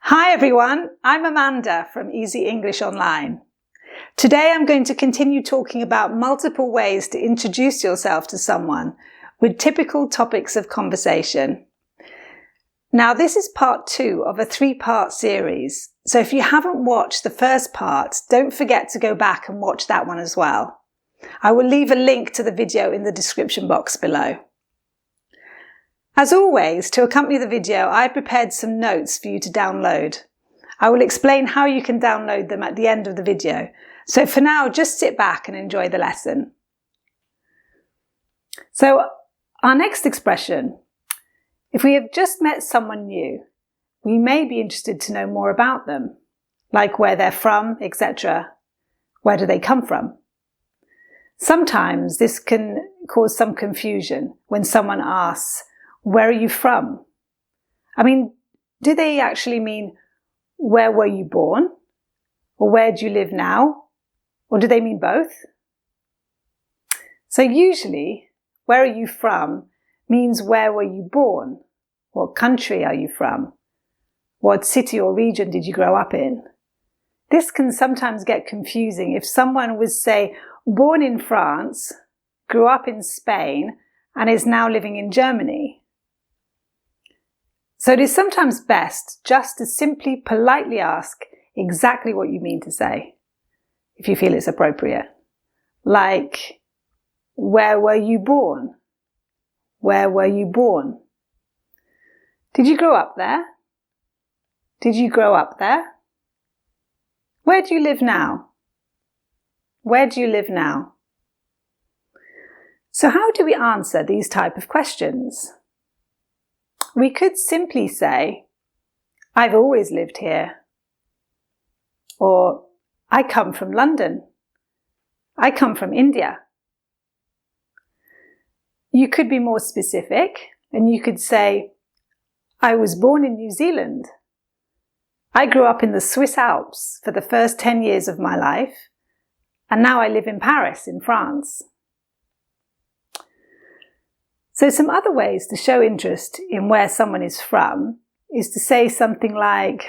Hi everyone, I'm Amanda from Easy English Online. Today I'm going to continue talking about multiple ways to introduce yourself to someone with typical topics of conversation. Now this is part 2 of a 3-part series, so if you haven't watched the first part, don't forget to go back and watch that one as well. I will leave a link to the video in the description box below. As always, to accompany the video, I prepared some notes for you to download. I will explain how you can download them at the end of the video. So for now, just sit back and enjoy the lesson. So our next expression, if we have just met someone new, we may be interested to know more about them, like where they're from, etc. Where do they come from? Sometimes this can cause some confusion when someone asks, where are you from? I mean, do they actually mean, where were you born? Or where do you live now? Or do they mean both? So usually, where are you from means where were you born? What country are you from? What city or region did you grow up in? This can sometimes get confusing if someone was, say, born in France, grew up in Spain, and is now living in Germany. So it is sometimes best just to simply politely ask exactly what you mean to say, if you feel it's appropriate. Like, where were you born? Where were you born? Did you grow up there? Did you grow up there? Where do you live now? Where do you live now? So how do we answer these type of questions? We could simply say, I've always lived here. Or, I come from London. I come from India. You could be more specific and you could say, I was born in New Zealand. I grew up in the Swiss Alps for the first 10 years of my life, and now I live in Paris, in France. So some other ways to show interest in where someone is from is to say something like,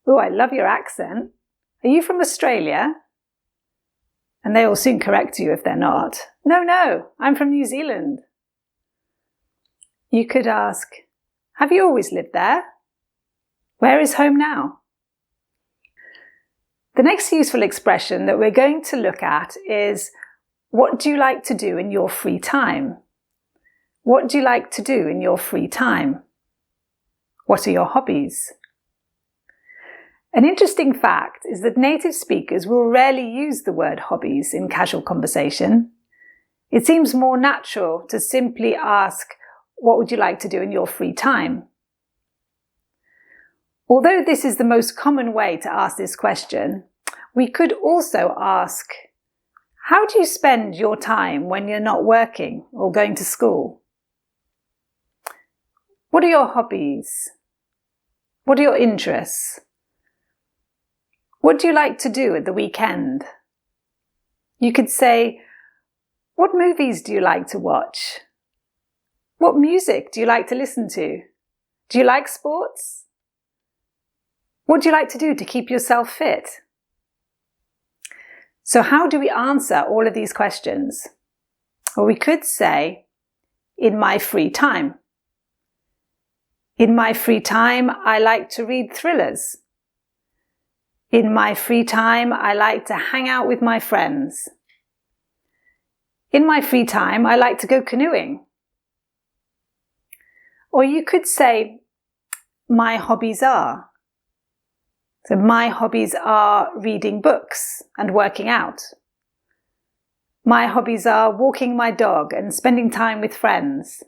oh, I love your accent. Are you from Australia? And they will soon correct you if they're not. No, I'm from New Zealand. You could ask, have you always lived there? Where is home now? The next useful expression that we're going to look at is, what do you like to do in your free time? What do you like to do in your free time? What are your hobbies? An interesting fact is that native speakers will rarely use the word hobbies in casual conversation. It seems more natural to simply ask, what would you like to do in your free time? Although this is the most common way to ask this question, we could also ask, how do you spend your time when you're not working or going to school? What are your hobbies? What are your interests? What do you like to do at the weekend? You could say, what movies do you like to watch? What music do you like to listen to? Do you like sports? What do you like to do to keep yourself fit? So how do we answer all of these questions? Well, we could say, in my free time. In my free time, I like to read thrillers. In my free time, I like to hang out with my friends. In my free time, I like to go canoeing. Or you could say, my hobbies are. So my hobbies are reading books and working out. My hobbies are walking my dog and spending time with friends.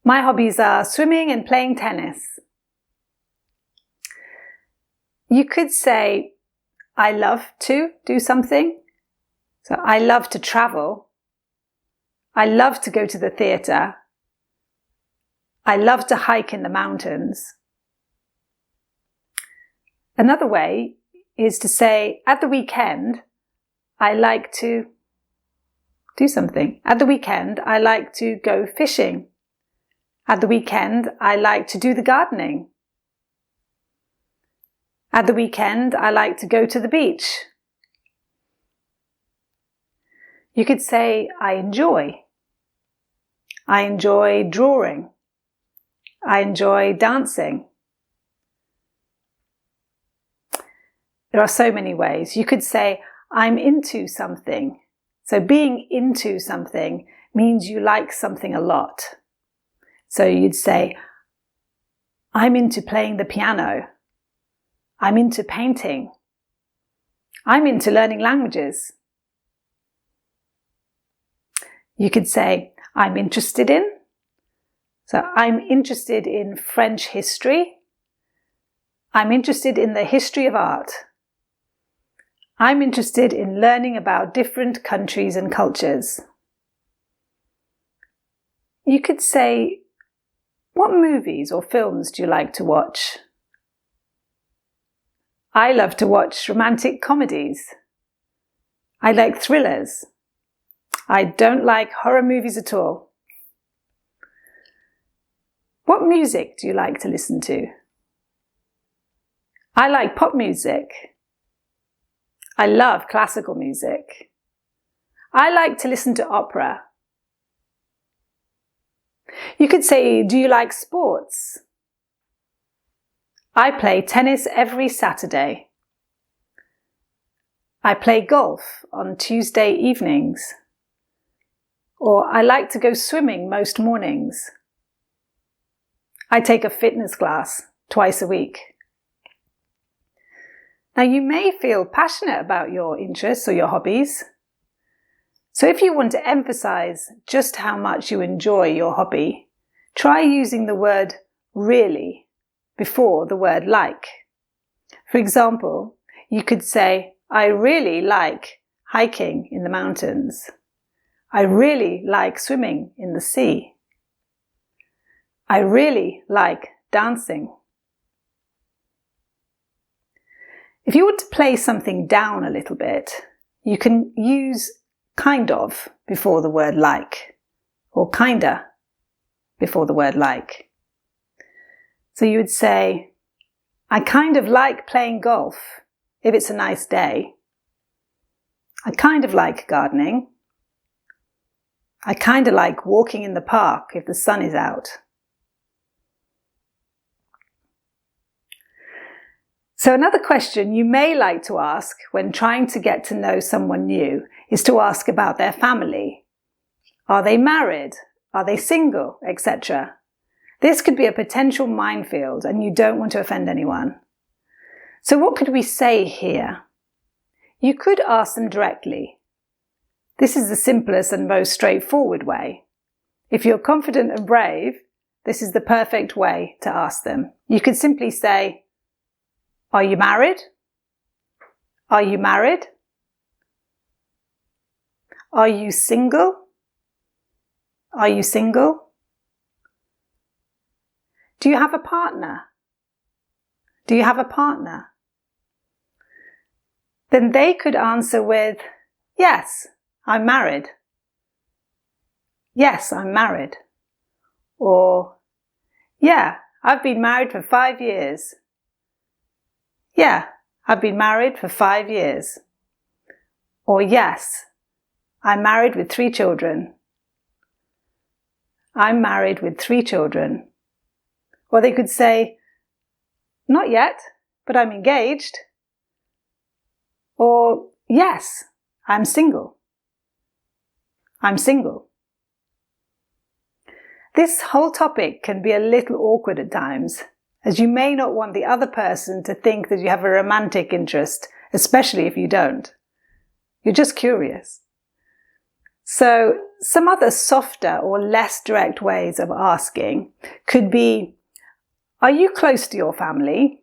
My hobbies are swimming and playing tennis. You could say, I love to do something. So I love to travel. I love to go to the theatre. I love to hike in the mountains. Another way is to say, at the weekend, I like to do something. At the weekend, I like to go fishing. At the weekend, I like to do the gardening. At the weekend, I like to go to the beach. You could say, I enjoy. I enjoy drawing. I enjoy dancing. There are so many ways. You could say, I'm into something. So being into something means you like something a lot. So you'd say, I'm into playing the piano. I'm into painting. I'm into learning languages. You could say, I'm interested in. So I'm interested in French history. I'm interested in the history of art. I'm interested in learning about different countries and cultures. You could say, what movies or films do you like to watch? I love to watch romantic comedies. I like thrillers. I don't like horror movies at all. What music do you like to listen to? I like pop music. I love classical music. I like to listen to opera. You could say, do you like sports? I play tennis every Saturday. I play golf on Tuesday evenings. Or I like to go swimming most mornings. I take a fitness class twice a week. Now, you may feel passionate about your interests or your hobbies. So if you want to emphasize just how much you enjoy your hobby, try using the word really before the word like. For example, you could say, I really like hiking in the mountains. I really like swimming in the sea. I really like dancing. If you want to play something down a little bit, you can use kind of before the word like, or kinda before the word like. So you would say, I kind of like playing golf if it's a nice day. I kind of like gardening. I kind of like walking in the park if the sun is out. So another question you may like to ask when trying to get to know someone new is to ask about their family. Are they married? Are they single? Etc. This could be a potential minefield and you don't want to offend anyone. So what could we say here? You could ask them directly. This is the simplest and most straightforward way. If you're confident and brave, this is the perfect way to ask them. You could simply say, are you married? Are you married? Are you single? Are you single? Do you have a partner? Do you have a partner? Then they could answer with, yes, I'm married. Yes, I'm married. Or, yeah, I've been married for 5 years. Yeah, I've been married for 5 years. Or yes, I'm married with 3 children. I'm married with 3 children. Or they could say, not yet, but I'm engaged. Or yes, I'm single. I'm single. This whole topic can be a little awkward at times, as you may not want the other person to think that you have a romantic interest, especially if you don't. You're just curious. So some other softer or less direct ways of asking could be, are you close to your family?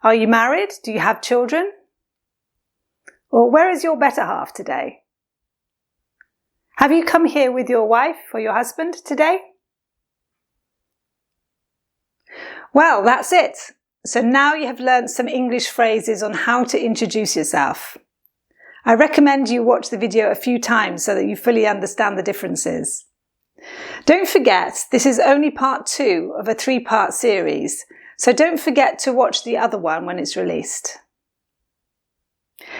Are you married? Do you have children? Or where is your better half today? Have you come here with your wife or your husband today? Well, that's it. So now you have learned some English phrases on how to introduce yourself. I recommend you watch the video a few times so that you fully understand the differences. Don't forget, this is only part 2 of a 3-part series, So don't forget to watch the other one when it's released.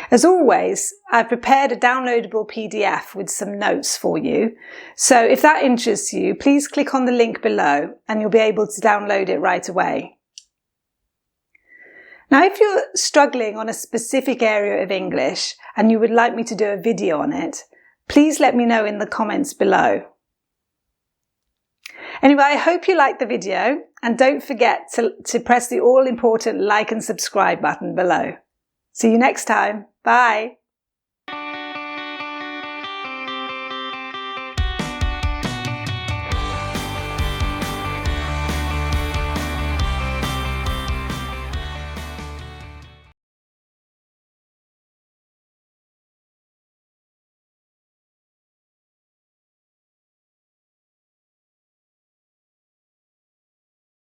As always, I've prepared a downloadable PDF with some notes for you. So if that interests you, please click on the link below and you'll be able to download it right away. Now, if you're struggling on a specific area of English and you would like me to do a video on it, please let me know in the comments below. Anyway, I hope you liked the video and don't forget to press the all-important like and subscribe button below. See you next time. Bye.